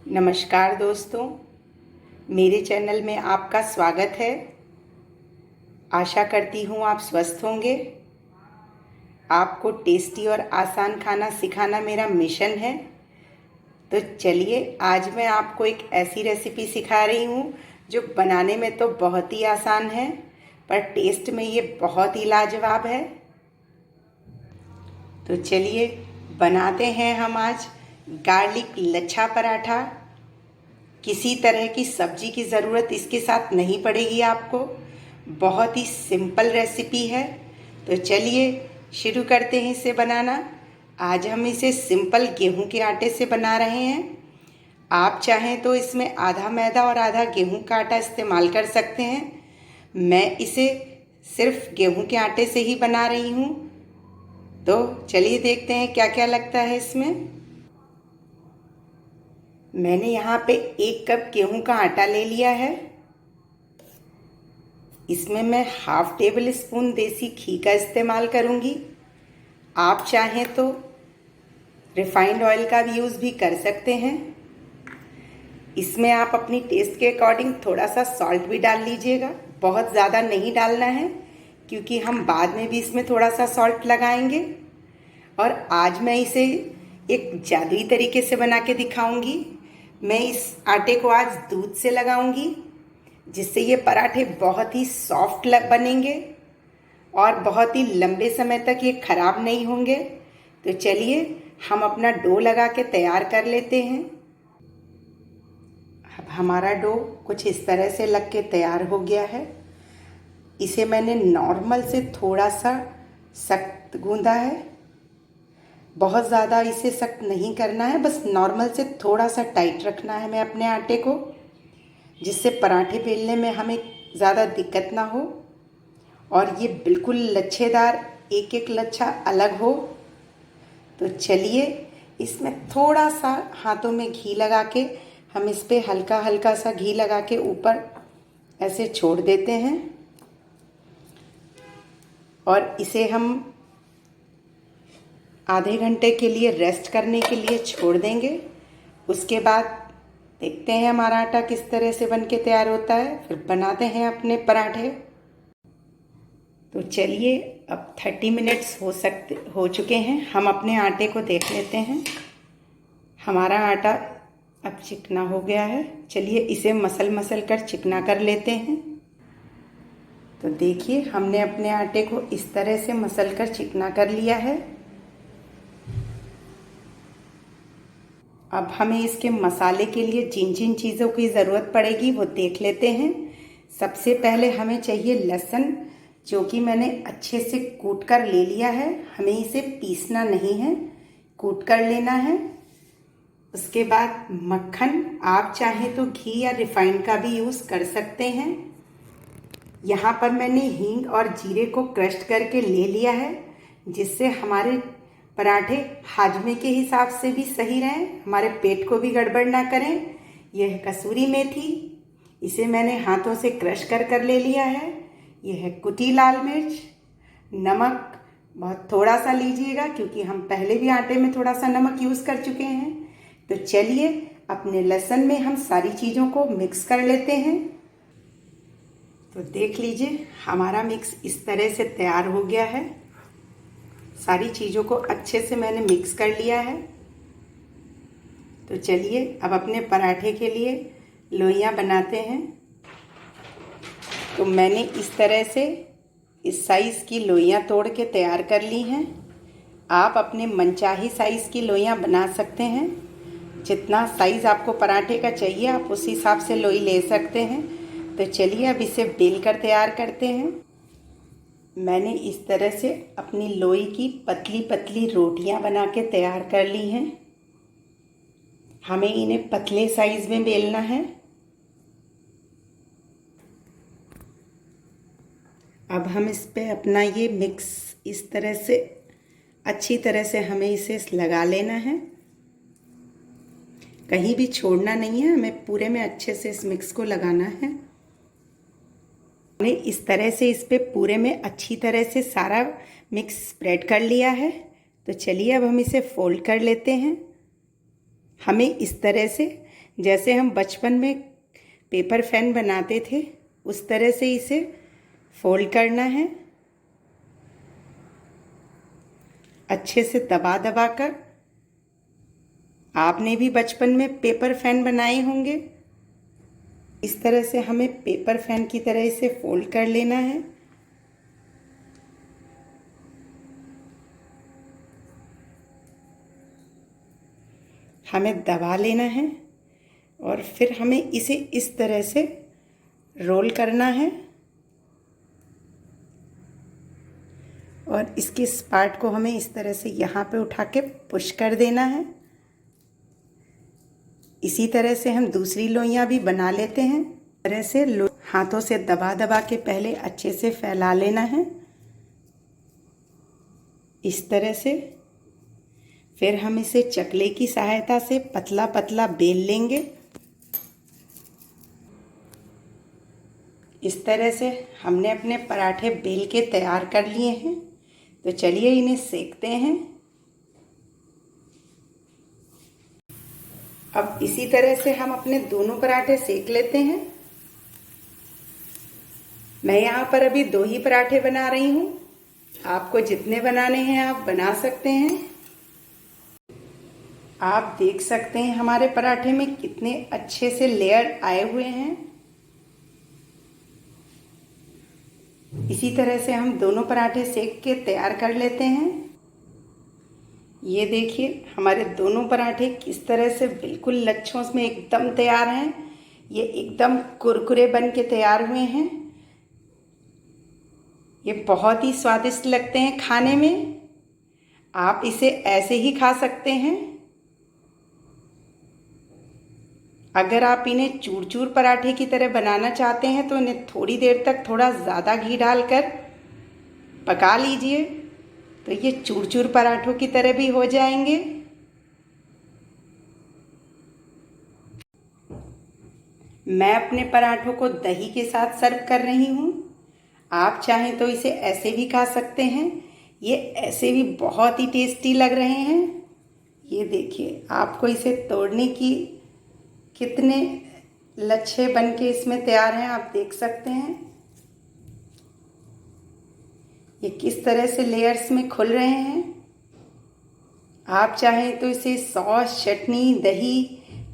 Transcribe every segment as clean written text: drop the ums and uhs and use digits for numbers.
नमस्कार दोस्तों, मेरे चैनल में आपका स्वागत है। आशा करती हूँ आप स्वस्थ होंगे। आपको टेस्टी और आसान खाना सिखाना मेरा मिशन है। तो चलिए, आज मैं आपको एक ऐसी रेसिपी सिखा रही हूँ जो बनाने में तो बहुत ही आसान है, पर टेस्ट में ये बहुत ही लाजवाब है। तो चलिए बनाते हैं हम आज गार्लिक लच्छा पराठा। किसी तरह की सब्जी की ज़रूरत इसके साथ नहीं पड़ेगी आपको। बहुत ही सिंपल रेसिपी है। तो चलिए शुरू करते हैं इसे बनाना। आज हम इसे सिंपल गेहूं के आटे से बना रहे हैं। आप चाहें तो इसमें आधा मैदा और आधा गेहूं का आटा इस्तेमाल कर सकते हैं। मैं इसे सिर्फ गेहूं के आटे से ही बना रही हूँ। तो चलिए देखते हैं क्या क्या लगता है इसमें। मैंने यहाँ पे 1 कप गेहूं का आटा ले लिया है। इसमें मैं ½ टेबल स्पून देसी घी का इस्तेमाल करूँगी। आप चाहें तो रिफाइंड ऑयल का भी यूज़ भी कर सकते हैं। इसमें आप अपनी टेस्ट के अकॉर्डिंग थोड़ा सा सॉल्ट भी डाल लीजिएगा। बहुत ज़्यादा नहीं डालना है, क्योंकि हम बाद में भी इसमें थोड़ा सा सॉल्ट लगाएंगे। और आज मैं इसे एक जादुई तरीके से बना के दिखाऊंगी। मैं इस आटे को आज दूध से लगाऊंगी, जिससे ये पराठे बहुत ही सॉफ्ट बनेंगे और बहुत ही लंबे समय तक ये खराब नहीं होंगे। तो चलिए हम अपना डो लगा के तैयार कर लेते हैं। अब हमारा डो कुछ इस तरह से लग के तैयार हो गया है। इसे मैंने नॉर्मल से थोड़ा सा सख्त गूंदा है। बहुत ज़्यादा इसे सख्त नहीं करना है, बस नॉर्मल से थोड़ा सा टाइट रखना है मैं अपने आटे को, जिससे पराठे बेलने में हमें ज़्यादा दिक्कत ना हो और ये बिल्कुल लच्छेदार एक एक लच्छा अलग हो। तो चलिए इसमें थोड़ा सा हाथों में घी लगा के हम इस पर हल्का हल्का सा घी लगा के ऊपर ऐसे छोड़ देते हैं और इसे हम आधे घंटे के लिए रेस्ट करने के लिए छोड़ देंगे। उसके बाद देखते हैं हमारा आटा किस तरह से बन के तैयार होता है, फिर बनाते हैं अपने पराठे। तो चलिए अब 30 मिनट्स हो चुके हैं। हम अपने आटे को देख लेते हैं। हमारा आटा अब चिकना हो गया है। चलिए इसे मसल कर चिकना कर लेते हैं। तो देखिए हमने अपने आटे को इस तरह से मसल कर चिकना कर लिया है। अब हमें इसके मसाले के लिए जिन जिन चीज़ों की ज़रूरत पड़ेगी वो देख लेते हैं। सबसे पहले हमें चाहिए लहसुन, जो कि मैंने अच्छे से कूट कर ले लिया है। हमें इसे पीसना नहीं है, कूट कर लेना है। उसके बाद मक्खन, आप चाहें तो घी या रिफाइंड का भी यूज़ कर सकते हैं। यहाँ पर मैंने हींग और जीरे को क्रश करके ले लिया है, जिससे हमारे पराठे हाजमे के हिसाब से भी सही रहें, हमारे पेट को भी गड़बड़ ना करें। यह कसूरी मेथी, इसे मैंने हाथों से क्रश कर ले लिया है। यह है कुटी लाल मिर्च। नमक बहुत थोड़ा सा लीजिएगा, क्योंकि हम पहले भी आटे में थोड़ा सा नमक यूज़ कर चुके हैं। तो चलिए अपने लहसुन में हम सारी चीज़ों को मिक्स कर लेते हैं। तो देख लीजिए हमारा मिक्स इस तरह से तैयार हो गया है। सारी चीज़ों को अच्छे से मैंने मिक्स कर लिया है। तो चलिए अब अपने पराठे के लिए लोइयाँ बनाते हैं। तो मैंने इस तरह से इस साइज़ की लोइयाँ तोड़ के तैयार कर ली हैं। आप अपने मनचाही साइज़ की लोइयाँ बना सकते हैं। जितना साइज़ आपको पराठे का चाहिए आप उस हिसाब से लोई ले सकते हैं। तो चलिए अब इसे बेल कर तैयार करते हैं। मैंने इस तरह से अपनी लोई की पतली पतली रोटियां बना के तैयार कर ली हैं। हमें इन्हें पतले साइज में बेलना है। अब हम इस पे अपना ये मिक्स इस तरह से अच्छी तरह से हमें इसे लगा लेना है। कहीं भी छोड़ना नहीं है, हमें पूरे में अच्छे से इस मिक्स को लगाना है। हमने इस तरह से इस पे पूरे में अच्छी तरह से सारा मिक्स स्प्रेड कर लिया है। तो चलिए अब हम इसे फोल्ड कर लेते हैं। हमें इस तरह से, जैसे हम बचपन में पेपर फैन बनाते थे, उस तरह से इसे फोल्ड करना है, अच्छे से दबा दबा कर। आपने भी बचपन में पेपर फैन बनाए होंगे। इस तरह से हमें पेपर फैन की तरह इसे फोल्ड कर लेना है। हमें दबा लेना है और फिर हमें इसे इस तरह से रोल करना है और इसके इस पार्ट को हमें इस तरह से यहाँ पे उठा के पुश कर देना है। इसी तरह से हम दूसरी लोइयाँ भी बना लेते हैं। इस तरह से हाथों से दबा दबा के पहले अच्छे से फैला लेना है, इस तरह से। फिर हम इसे चकले की सहायता से पतला पतला बेल लेंगे। इस तरह से हमने अपने पराठे बेल के तैयार कर लिए हैं। तो चलिए इन्हें सेकते हैं। अब इसी तरह से हम अपने दोनों पराठे सेक लेते हैं। मैं यहाँ पर अभी 2 ही पराठे बना रही हूँ। आपको जितने बनाने हैं आप बना सकते हैं। आप देख सकते हैं हमारे पराठे में कितने अच्छे से लेयर आए हुए हैं। इसी तरह से हम दोनों पराठे सेक के तैयार कर लेते हैं। ये देखिए हमारे दोनों पराठे किस तरह से बिल्कुल लच्छों में एकदम तैयार हैं। ये एकदम कुरकुरे बन के तैयार हुए हैं। ये बहुत ही स्वादिष्ट लगते हैं खाने में। आप इसे ऐसे ही खा सकते हैं। अगर आप इन्हें चूर चूर पराठे की तरह बनाना चाहते हैं तो इन्हें थोड़ी देर तक थोड़ा ज़्यादा घी डालकर पका लीजिए, तो ये चूर चूर पराठों की तरह भी हो जाएंगे। मैं अपने पराठों को दही के साथ सर्व कर रही हूँ। आप चाहें तो इसे ऐसे भी खा सकते हैं। ये ऐसे भी बहुत ही टेस्टी लग रहे हैं। ये देखिए आपको इसे तोड़ने की कितने लच्छे बन के इसमें तैयार हैं, आप देख सकते हैं। ये किस तरह से लेयर्स में खुल रहे हैं। आप चाहें तो इसे सॉस, चटनी, दही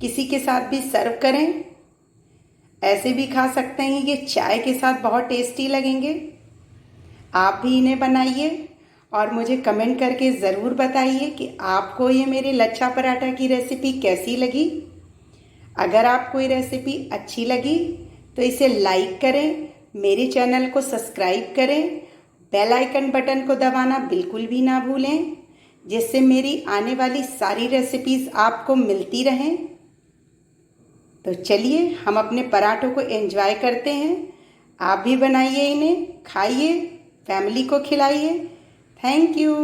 किसी के साथ भी सर्व करें। ऐसे भी खा सकते हैं। ये चाय के साथ बहुत टेस्टी लगेंगे। आप भी इन्हें बनाइए और मुझे कमेंट करके ज़रूर बताइए कि आपको ये मेरे लच्छा पराठा की रेसिपी कैसी लगी। अगर आपको ये रेसिपी अच्छी लगी तो इसे लाइक करें, मेरे चैनल को सब्सक्राइब करें, बेल आइकन बटन को दबाना बिल्कुल भी ना भूलें, जिससे मेरी आने वाली सारी रेसिपीज़ आपको मिलती रहें। तो चलिए हम अपने पराठों को एंजॉय करते हैं। आप भी बनाइए, इन्हें खाइए, फैमिली को खिलाइए। Thank you.